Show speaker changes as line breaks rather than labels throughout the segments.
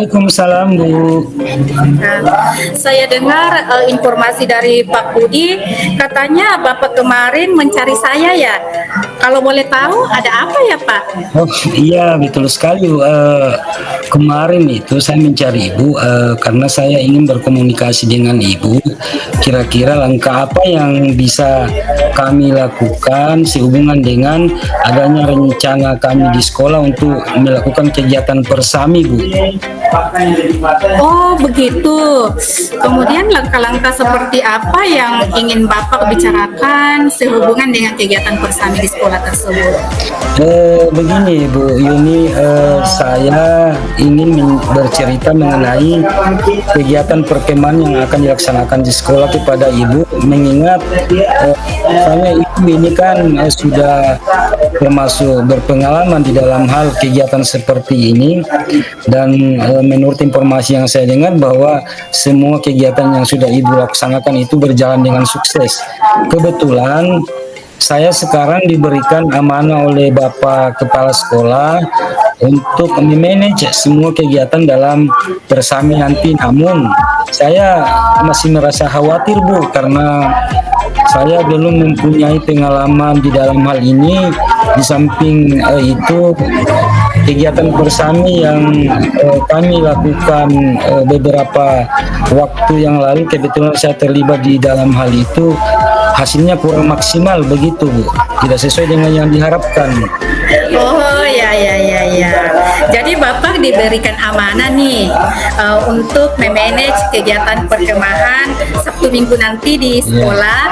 Waalaikumsalam, Bu.
Nah, saya dengar informasi dari Pak Budi, katanya Bapak kemarin mencari saya ya. Kalau boleh tahu ada apa ya Pak?
Oh iya, betul sekali, Bu. Kemarin itu saya mencari Ibu karena saya ingin berkomunikasi dengan Ibu. Kira-kira langkah apa yang bisa kami lakukan sehubungan dengan adanya rencana kami di sekolah untuk melakukan kegiatan persami, Bu.
Oh begitu. Kemudian langkah-langkah seperti apa yang ingin Bapak bicarakan sehubungan dengan kegiatan bersama di sekolah tersebut?
Begini Bu Yuni, saya ingin bercerita mengenai kegiatan perkemahan yang akan dilaksanakan di sekolah kepada Ibu, mengingat saya Ibu ini kan sudah termasuk berpengalaman di dalam hal kegiatan seperti ini, dan menurut informasi yang saya dengar bahwa semua kegiatan yang sudah Ibu laksanakan itu berjalan dengan sukses. Kebetulan saya sekarang diberikan amanah oleh Bapak Kepala Sekolah untuk memanage semua kegiatan dalam bersama nanti. Namun saya masih merasa khawatir Bu, karena saya belum mempunyai pengalaman di dalam hal ini. Di samping itu, kegiatan bersama yang kami lakukan beberapa waktu yang lalu, kebetulan saya terlibat di dalam hal itu, hasilnya kurang maksimal begitu Bu, tidak sesuai dengan yang diharapkan.
Oh ya ya ya ya. Jadi Bapak diberikan amanah nih untuk memanage kegiatan perkemahan Sabtu Minggu nanti di sekolah,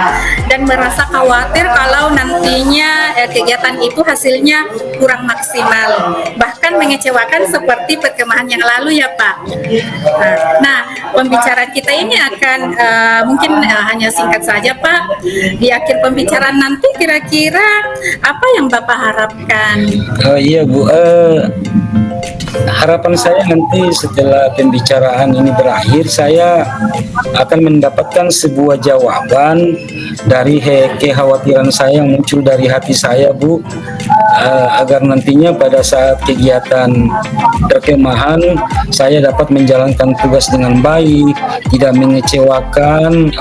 dan merasa khawatir kalau nantinya kegiatan itu hasilnya kurang maksimal, bahkan mengecewakan seperti perkemahan yang lalu ya Pak. Nah, pembicaraan kita ini akan mungkin hanya singkat saja Pak. Di akhir pembicaraan nanti kira-kira apa yang Bapak harapkan?
Iya Bu, harapan saya nanti setelah pembicaraan ini berakhir, saya akan mendapatkan sebuah jawaban dari kekhawatiran saya yang muncul dari hati saya Bu, agar nantinya pada saat kegiatan perkemahan saya dapat menjalankan tugas dengan baik, tidak mengecewakan,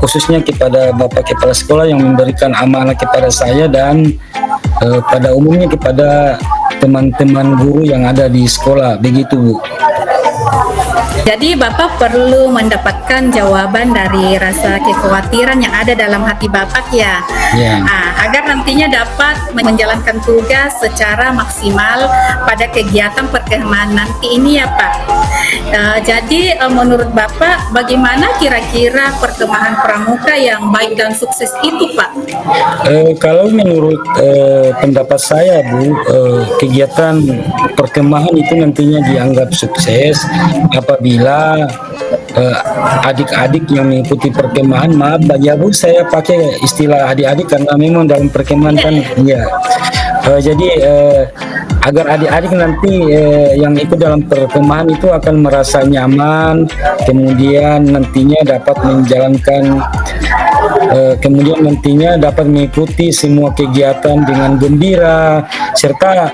khususnya kepada Bapak Kepala Sekolah yang memberikan amanah kepada saya, dan pada umumnya kepada teman-teman guru yang ada di sekolah, begitu Bu.
Jadi Bapak perlu mendapatkan jawaban dari rasa kekhawatiran yang ada dalam hati Bapak ya, agar nantinya dapat menjalankan tugas secara maksimal pada kegiatan perkemahan nanti ini ya Pak. Jadi menurut Bapak bagaimana kira-kira perkemahan pramuka yang baik dan sukses itu Pak?
Kalau menurut pendapat saya Bu, kegiatan perkemahan itu nantinya dianggap sukses apabila adik-adik yang mengikuti perkemahan, maaf ya Bu, saya pakai istilah adik-adik karena memang dalam perkemahan kan ya. Jadi agar adik-adik nanti yang ikut dalam perkemahan itu akan merasa nyaman, kemudian nantinya dapat menjalankan dapat mengikuti semua kegiatan dengan gembira, serta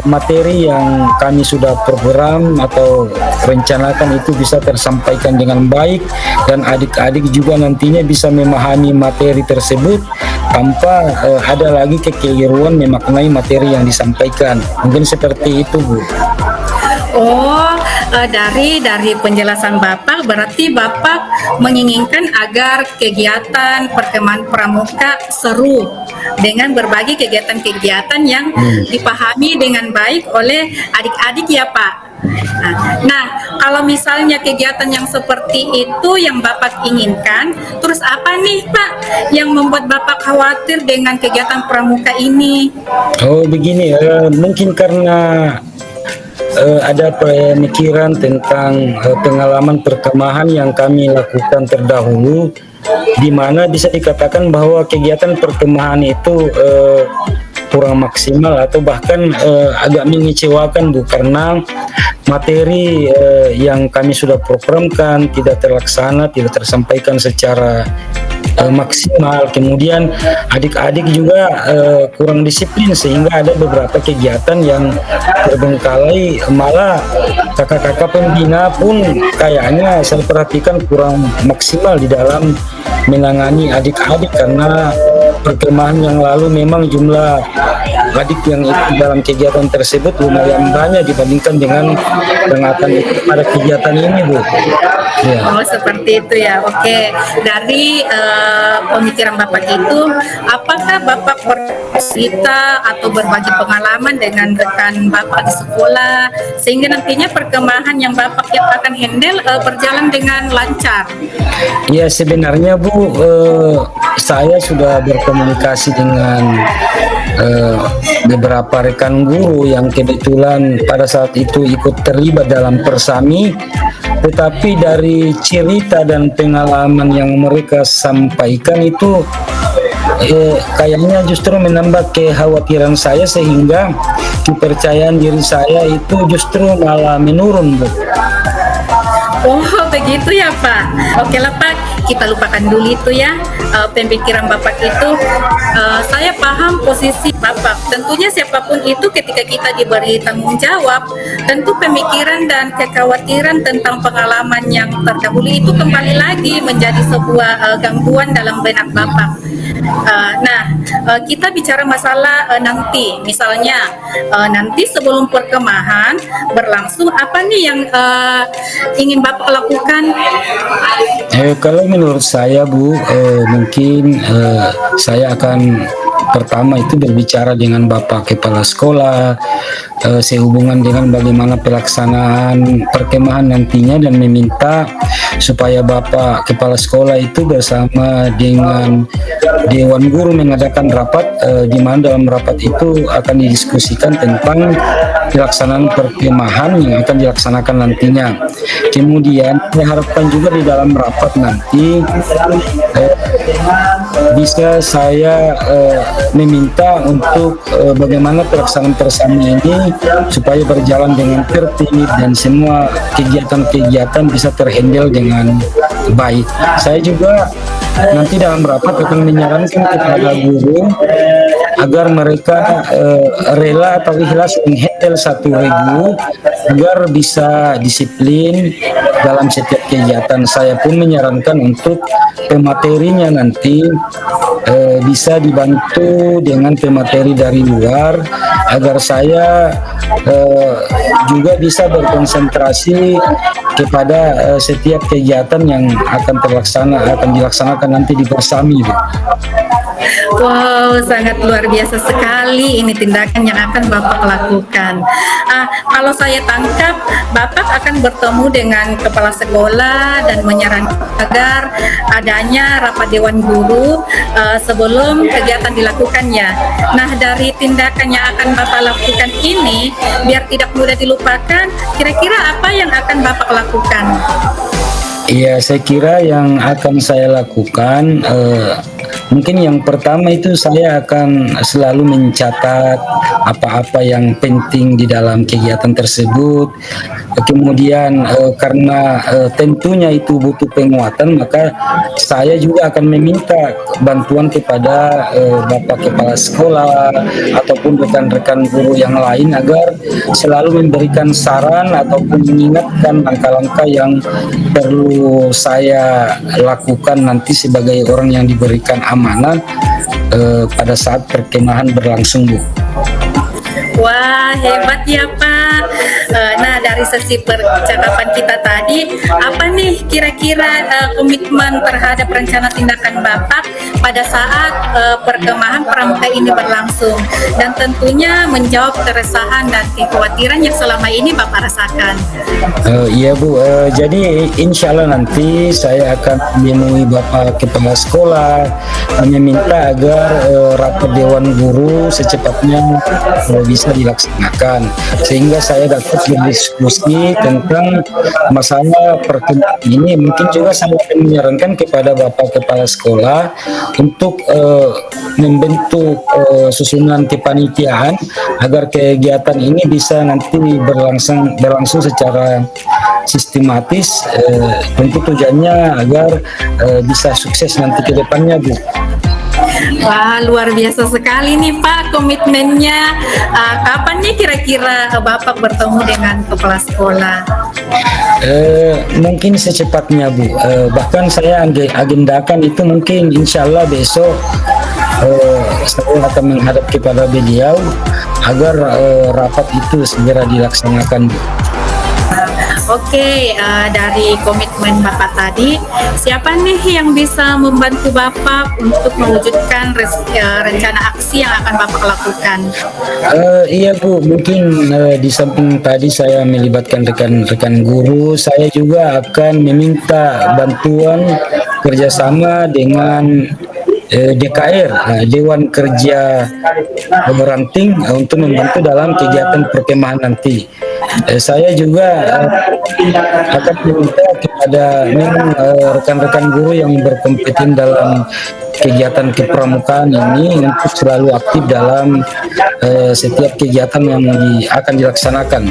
materi yang kami sudah program atau rencanakan itu bisa tersampaikan dengan baik, dan adik-adik juga nantinya bisa memahami materi tersebut tanpa ada lagi kekeliruan memaknai materi yang disampaikan. Mungkin seperti itu Bu.
Oh, dari penjelasan Bapak, berarti Bapak menginginkan agar kegiatan perkemahan pramuka seru dengan berbagai kegiatan-kegiatan yang dipahami dengan baik oleh adik-adik ya Pak. Nah, kalau misalnya kegiatan yang seperti itu yang Bapak inginkan, terus apa nih Pak yang membuat Bapak khawatir dengan kegiatan pramuka ini?
Oh begini, mungkin karena ada pemikiran tentang pengalaman perkemahan yang kami lakukan terdahulu, di mana bisa dikatakan bahwa kegiatan perkemahan itu kurang maksimal atau bahkan agak mengecewakan Bu, karena materi yang kami sudah programkan tidak terlaksana, tidak tersampaikan secara maksimal. Kemudian adik-adik juga kurang disiplin sehingga ada beberapa kegiatan yang terbengkalai, malah kakak-kakak pembina pun kayaknya saya perhatikan kurang maksimal di dalam menangani adik-adik, karena perkemahan yang lalu memang jumlah adik yang ikut dalam kegiatan tersebut lumayan banyak dibandingkan dengan yang akan ikut pada kegiatan ini, Bu. Ya.
Oh, seperti itu ya. Oke, dari pemikiran Bapak itu, apakah Bapak bercerita atau berbagi pengalaman dengan rekan Bapak di sekolah sehingga nantinya perkemahan yang Bapak yang akan handle berjalan dengan lancar?
Ya, sebenarnya Bu, saya sudah berkomunikasi dengan beberapa rekan guru yang kebetulan pada saat itu ikut terlibat dalam Persami, tetapi dari cerita dan pengalaman yang mereka sampaikan itu kayaknya justru menambah kekhawatiran saya, sehingga kepercayaan diri saya itu justru malah menurun, Bu.
Oh, begitu ya Pak. Oke lah Pak, kita lupakan dulu itu ya, pemikiran Bapak itu. Saya paham posisi Bapak. Tentunya siapapun itu ketika kita diberi tanggung jawab, tentu pemikiran dan kekhawatiran tentang pengalaman yang terdahulu itu kembali lagi menjadi sebuah gangguan dalam benak Bapak. Kita bicara masalah nanti, misalnya nanti sebelum perkemahan berlangsung, apa nih yang ingin Bapak lakukan?
Kalau menurut saya, Bu, mungkin saya akan pertama itu berbicara dengan Bapak Kepala Sekolah sehubungan dengan bagaimana pelaksanaan perkemahan nantinya, dan meminta supaya Bapak Kepala Sekolah itu bersama dengan Dewan Guru mengadakan rapat, di mana dalam rapat itu akan didiskusikan tentang pelaksanaan perkemahan yang akan dilaksanakan nantinya. Kemudian saya harapkan juga di dalam rapat nanti bisa saya meminta untuk bagaimana pelaksanaan Persami ini supaya berjalan dengan tertib dan semua kegiatan-kegiatan bisa terhandle dengan baik. Saya juga nanti dalam rapat akan menyarankan kepada guru agar mereka rela atau ikhlas menghandle satu regu agar bisa disiplin dalam setiap kegiatan. Saya pun menyarankan untuk pematerinya nanti bisa dibantu dengan pemateri dari luar agar saya juga bisa berkonsentrasi kepada setiap kegiatan yang akan dilaksanakan nanti di Persami.
Wow, sangat luar biasa sekali ini tindakan yang akan Bapak lakukan. Kalau saya tangkap, Bapak akan bertemu dengan kepala sekolah dan menyarankan agar adanya rapat Dewan Guru sebelum kegiatan dilakukannya. Nah, dari tindakan yang akan Bapak lakukan ini, biar tidak mudah dilupakan, kira-kira apa yang akan Bapak lakukan?
Iya, saya kira yang akan saya lakukan mungkin yang pertama itu saya akan selalu mencatat apa-apa yang penting di dalam kegiatan tersebut. Kemudian karena tentunya itu butuh penguatan, maka saya juga akan meminta bantuan kepada Bapak Kepala Sekolah ataupun rekan-rekan guru yang lain agar selalu memberikan saran ataupun mengingatkan langkah-langkah yang perlu saya lakukan nanti sebagai orang yang diberikan amanah pada saat perkemahan berlangsung, Bu.
Wah, hebat ya Pak. Nah, dari sesi percakapan kita tadi, apa nih kira-kira komitmen terhadap rencana tindakan Bapak pada saat perkemahan pramuka ini berlangsung, dan tentunya menjawab keresahan dan kekhawatiran yang selama ini Bapak rasakan?
Iya, Bu, jadi insya Allah nanti saya akan menemui Bapak Kepala Sekolah, meminta agar rapat Dewan Guru secepatnya bisa dilaksanakan, sehingga saya dapat berdiskusi tentang masalah pertemuan ini. Mungkin juga saya akan menyarankan kepada Bapak Kepala Sekolah untuk membentuk susunan kepanitiaan agar kegiatan ini bisa nanti berlangsung secara sistematis. Tentu tujuannya agar bisa sukses nanti ke depannya, Bu.
Wah, luar biasa sekali nih Pak komitmennya. Kapan nih kira-kira Bapak bertemu dengan kepala sekolah?
Mungkin secepatnya, Bu. Bahkan saya agendakan itu mungkin insya Allah besok saya akan menghadap kepada beliau agar rapat itu segera dilaksanakan, Bu.
Oke, dari komitmen Bapak tadi, siapa nih yang bisa membantu Bapak untuk mewujudkan rencana aksi yang akan Bapak lakukan?
Iya, Bu, mungkin di samping tadi saya melibatkan rekan-rekan guru, saya juga akan meminta bantuan kerjasama dengan DKR, Dewan Kerja Ranting, untuk membantu dalam kegiatan perkemahan nanti. Saya juga akan meminta kepada rekan-rekan guru yang berkompeten dalam kegiatan kepramukaan ini untuk selalu aktif dalam setiap kegiatan yang akan dilaksanakan.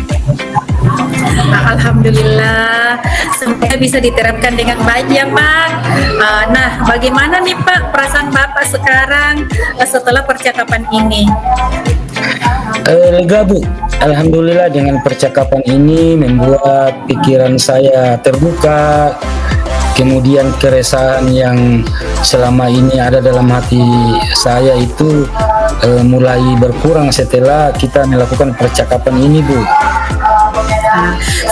Alhamdulillah, semoga bisa diterapkan dengan baik ya Pak. Nah, bagaimana nih Pak perasaan Bapak sekarang setelah percakapan ini?
Lega, Bu. Alhamdulillah, dengan percakapan ini membuat pikiran saya terbuka. Kemudian keresahan yang selama ini ada dalam hati saya itu mulai berkurang setelah kita melakukan percakapan ini, Bu.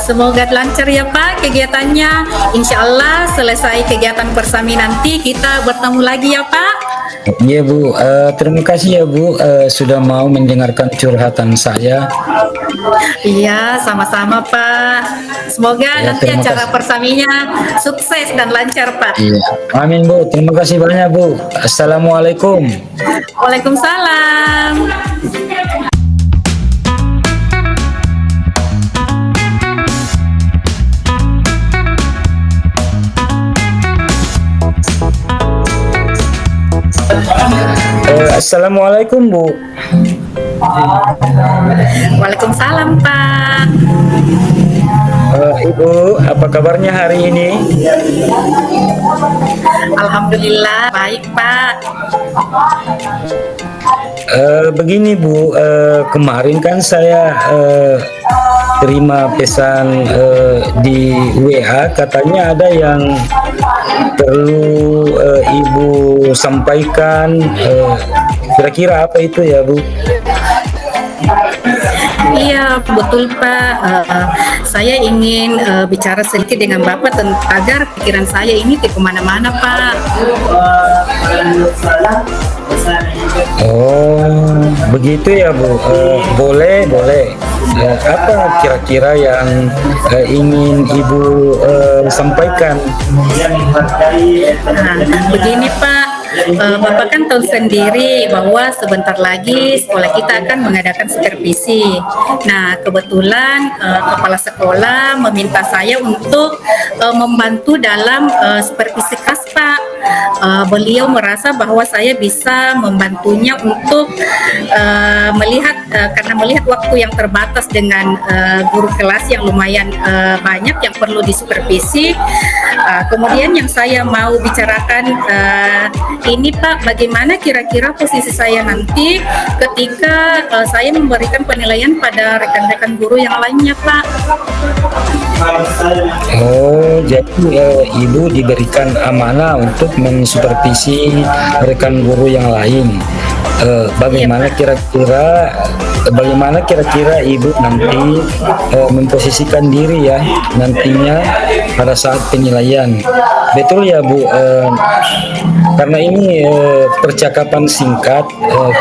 Semoga lancar ya Pak kegiatannya. Insya Allah selesai kegiatan bersami nanti kita bertemu lagi ya Pak.
Iya, Bu. Terima kasih ya, Bu, sudah mau mendengarkan curhatan saya.
Iya, sama-sama Pak. Semoga
Ya,
nanti
terima
acara
kasih.
bersaminya sukses dan lancar Pak.
Iya. Amin, Bu. Terima kasih banyak, Bu. Assalamualaikum.
Waalaikumsalam.
Assalamualaikum, Bu.
Waalaikumsalam Pak.
Ibu, apa kabarnya hari ini?
Alhamdulillah baik Pak.
Begini, Bu, kemarin kan saya terima pesan di WA, katanya ada yang perlu Ibu sampaikan. Kira-kira apa itu ya, Bu?
Iya betul Pak. Saya ingin bicara sedikit dengan Bapak agar pikiran saya ini ke kemana-mana Pak.
Oh, begitu ya, Bu. Boleh, boleh. Apa kira-kira yang ingin Ibu sampaikan?
Nah, begini Pak, Bapak kan tahu sendiri bahwa sebentar lagi sekolah kita akan mengadakan supervisi. Nah, kebetulan kepala sekolah meminta saya untuk membantu dalam supervisi khas Pak. Beliau merasa bahwa saya bisa membantunya untuk melihat karena melihat waktu yang terbatas dengan guru kelas yang lumayan banyak yang perlu disupervisi. Kemudian yang saya mau bicarakan ini Pak, bagaimana kira-kira posisi saya nanti ketika saya memberikan penilaian pada rekan-rekan guru yang lainnya Pak.
Oh, jadi Ibu diberikan amanah untuk mensupervisi rekan guru yang lain. Bagaimana kira-kira Ibu nanti memposisikan diri ya nantinya pada saat penilaian? Betul ya, Bu. Karena ini percakapan singkat,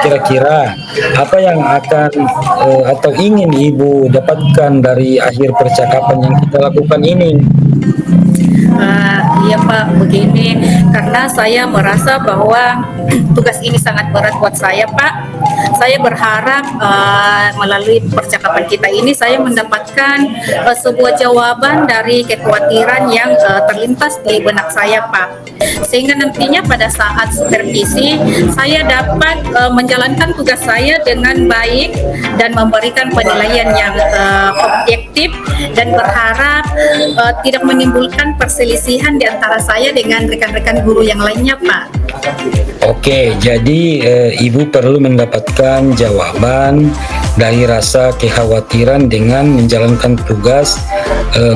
kira-kira apa yang akan atau ingin Ibu dapatkan dari akhir percakapan yang kita lakukan ini?
Iya Pak, begini karena saya merasa bahwa tugas ini sangat berat buat saya Pak. Saya berharap melalui percakapan kita ini saya mendapatkan sebuah jawaban dari kekhawatiran yang terlintas di benak saya Pak. Sehingga nantinya pada saat supervisi saya dapat menjalankan tugas saya dengan baik dan memberikan penilaian yang objektif, dan berharap tidak menimbulkan perselisihan di antara saya dengan rekan-rekan guru yang lainnya Pak.
Oke, jadi Ibu perlu mendapatkan jawaban dari rasa kekhawatiran dengan menjalankan tugas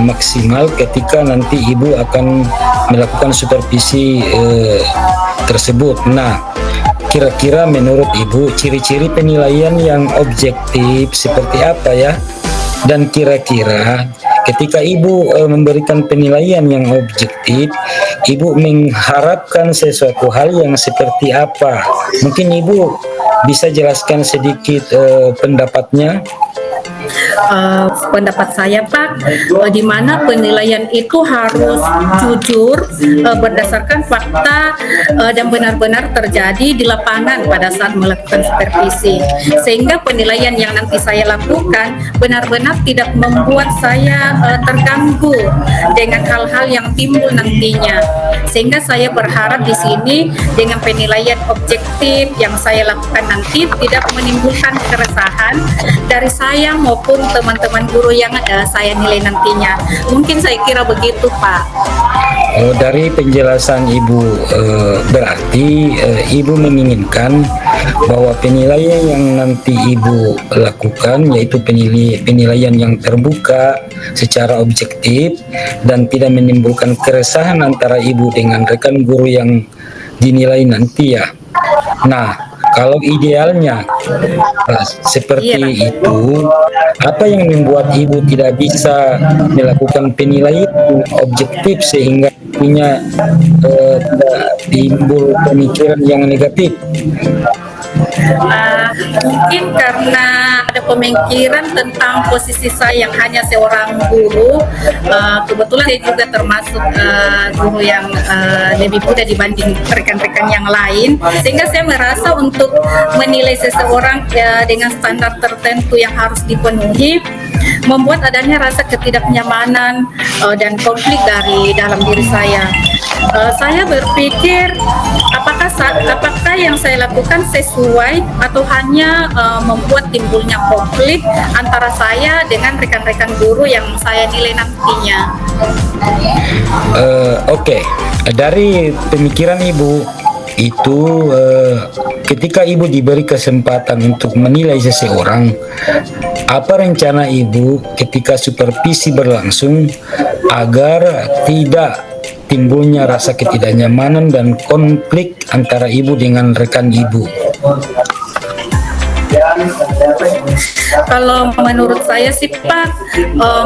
maksimal ketika nanti Ibu akan melakukan supervisi tersebut. Nah, kira-kira menurut Ibu ciri-ciri penilaian yang objektif seperti apa ya? Dan kira-kira ketika Ibu memberikan penilaian yang objektif, Ibu mengharapkan sesuatu hal yang seperti apa? Mungkin Ibu bisa jelaskan sedikit pendapatnya?
Pendapat saya Pak, di mana penilaian itu harus jujur, berdasarkan fakta dan benar-benar terjadi di lapangan pada saat melakukan supervisi, sehingga penilaian yang nanti saya lakukan benar-benar tidak membuat saya terganggu dengan hal-hal yang timbul nantinya. Sehingga saya berharap di sini dengan penilaian objektif yang saya lakukan nanti tidak menimbulkan keresahan dari saya maupun teman-teman guru yang saya nilai nantinya. Mungkin saya kira begitu Pak.
Dari penjelasan Ibu berarti Ibu menginginkan bahwa penilaian yang nanti Ibu lakukan yaitu penilaian yang terbuka secara objektif dan tidak menimbulkan keresahan antara Ibu dengan rekan guru yang dinilai nanti ya. Nah, kalau idealnya seperti itu, apa yang membuat Ibu tidak bisa melakukan penilaian objektif sehingga punya tidak timbul pemikiran yang negatif?
Mungkin karena ada pemikiran tentang posisi saya yang hanya seorang guru. Kebetulan saya juga termasuk guru yang lebih muda dibanding rekan-rekan yang lain, sehingga saya merasa untuk menilai seseorang dengan standar tertentu yang harus dipenuhi membuat adanya rasa ketidaknyamanan dan konflik dari dalam diri saya. Saya berpikir apakah yang saya lakukan sesuai atau hanya membuat timbulnya konflik antara saya dengan rekan-rekan guru yang saya nilai nantinya.
Oke. Dari pemikiran Ibu itu ketika Ibu diberi kesempatan untuk menilai seseorang, apa rencana Ibu ketika supervisi berlangsung agar tidak timbulnya rasa ketidaknyamanan dan konflik antara Ibu dengan rekan Ibu?
Kalau menurut saya sih Pak,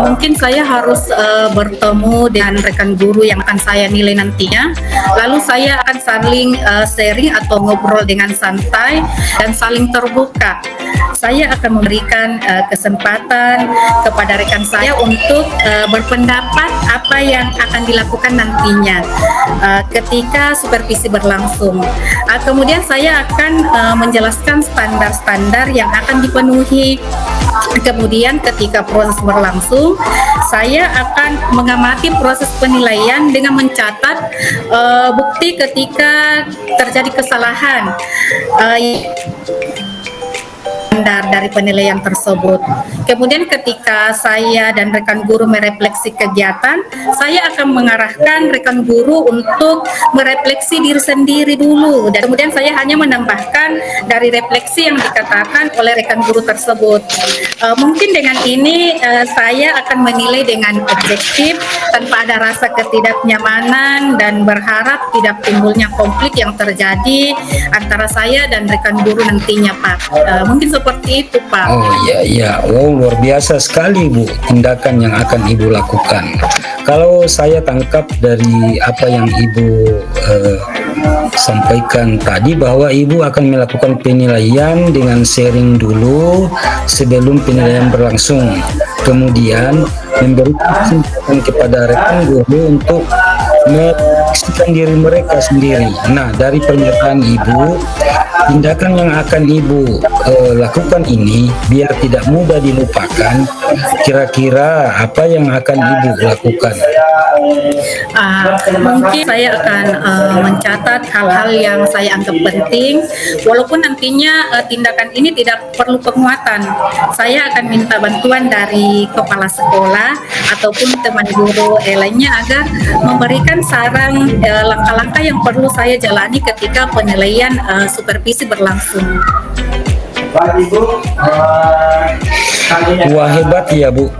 mungkin saya harus bertemu dengan rekan guru yang akan saya nilai nantinya. Lalu saya akan saling sharing atau ngobrol dengan santai dan saling terbuka. Saya akan memberikan kesempatan kepada rekan saya untuk berpendapat apa yang akan dilakukan nantinya ketika supervisi berlangsung. Kemudian saya akan menjelaskan standar-standar yang akan dipenuhi. Kemudian ketika proses berlangsung, saya akan mengamati proses penilaian dengan mencatat bukti ketika terjadi kesalahan dari penilaian tersebut. Kemudian ketika saya dan rekan guru merefleksi kegiatan, saya akan mengarahkan rekan guru untuk merefleksi diri sendiri dulu, dan kemudian saya hanya menambahkan dari refleksi yang dikatakan oleh rekan guru tersebut. Mungkin dengan ini saya akan menilai dengan objektif tanpa ada rasa ketidaknyamanan dan berharap tidak timbulnya konflik yang terjadi antara saya dan rekan guru nantinya Pak. Mungkin seperti itu Pak.
Oh iya, wow, luar biasa sekali Bu tindakan yang akan Ibu lakukan. Kalau saya tangkap dari apa yang Ibu sampaikan tadi bahwa ibu akan melakukan penilaian dengan sharing dulu sebelum penilaian berlangsung. Kemudian memberi kesempatan kepada rekan guru untuk menyaksikan diri mereka sendiri. Nah, dari pernyataan ibu, tindakan yang akan ibu lakukan ini biar tidak mudah dilupakan. Kira-kira apa yang akan ibu lakukan?
Mungkin saya akan mencatat hal-hal yang saya anggap penting, walaupun nantinya tindakan ini tidak perlu penguatan. Saya akan minta bantuan dari kepala sekolah ataupun teman guru lainnya agar memberikan saran langkah-langkah yang perlu saya jalani ketika penilaian supervisi berlangsung.
Wah, hebat ya Bu.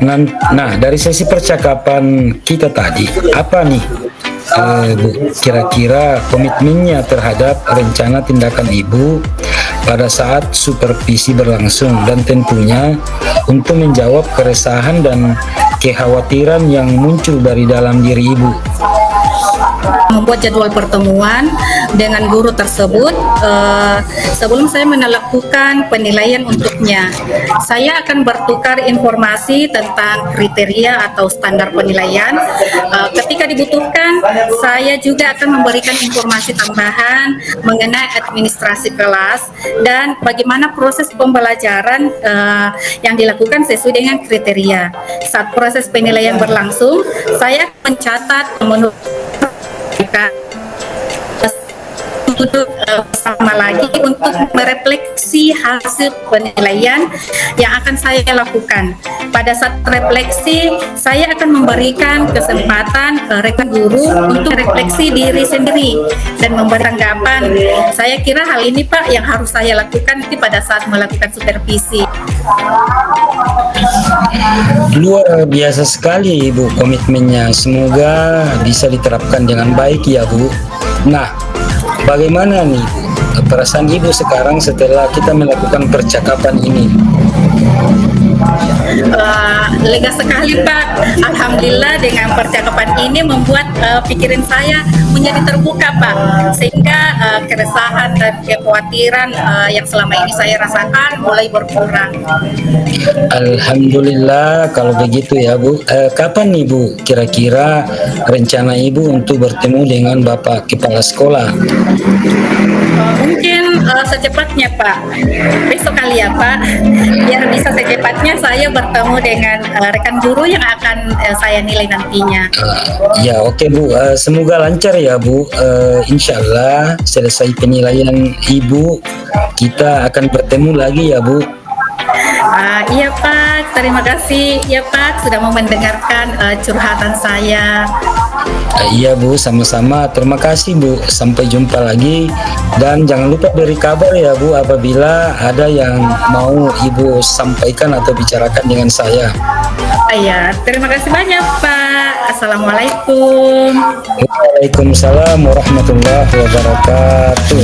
Nah, dari sesi percakapan kita tadi, apa nih Bu, kira-kira komitmennya terhadap rencana tindakan Ibu pada saat supervisi berlangsung, dan tentunya untuk menjawab keresahan dan kekhawatiran yang muncul dari dalam diri Ibu.
Membuat jadwal pertemuan dengan guru tersebut sebelum saya melakukan penilaian untuknya. Saya akan bertukar informasi tentang kriteria atau standar penilaian. Ketika dibutuhkan, saya juga akan memberikan informasi tambahan mengenai administrasi kelas dan bagaimana proses pembelajaran yang dilakukan sesuai dengan kriteria. Saat proses penilaian berlangsung, saya mencatat menurut duduk bersama lagi untuk merefleksi hasil penilaian yang akan saya lakukan. Pada saat refleksi, saya akan memberikan kesempatan rekan guru untuk refleksi diri sendiri dan memberi tanggapan. Saya kira hal ini Pak yang harus saya lakukan nanti pada saat melakukan supervisi.
Luar biasa sekali Ibu komitmennya. Semoga bisa diterapkan dengan baik ya Bu. Nah, bagaimana nih perasaan Ibu sekarang setelah kita melakukan percakapan ini?
Lega sekali Pak. Alhamdulillah dengan percakapan ini membuat pikiran saya menjadi terbuka Pak, sehingga keresahan dan kekhawatiran yang selama ini saya rasakan mulai berkurang.
Alhamdulillah kalau begitu ya Bu. Kapan nih Bu kira-kira rencana Ibu untuk bertemu dengan Bapak Kepala Sekolah?
Mungkin secepatnya Pak, besok kali ya Pak, biar bisa secepatnya saya bertemu dengan rekan guru yang akan saya nilai nantinya.
Ya oke Bu, semoga lancar ya Bu. Insya Allah selesai penilaian Ibu kita akan bertemu lagi ya Bu.
Iya Pak, terima kasih ya Pak sudah mau mendengarkan curhatan saya.
Iya Bu, sama-sama. Terima kasih Bu. Sampai jumpa lagi. Dan jangan lupa beri kabar ya Bu apabila ada yang mau Ibu sampaikan atau bicarakan dengan saya.
Iya, terima kasih banyak Pak. Assalamualaikum.
Waalaikumsalam warahmatullahi wabarakatuh.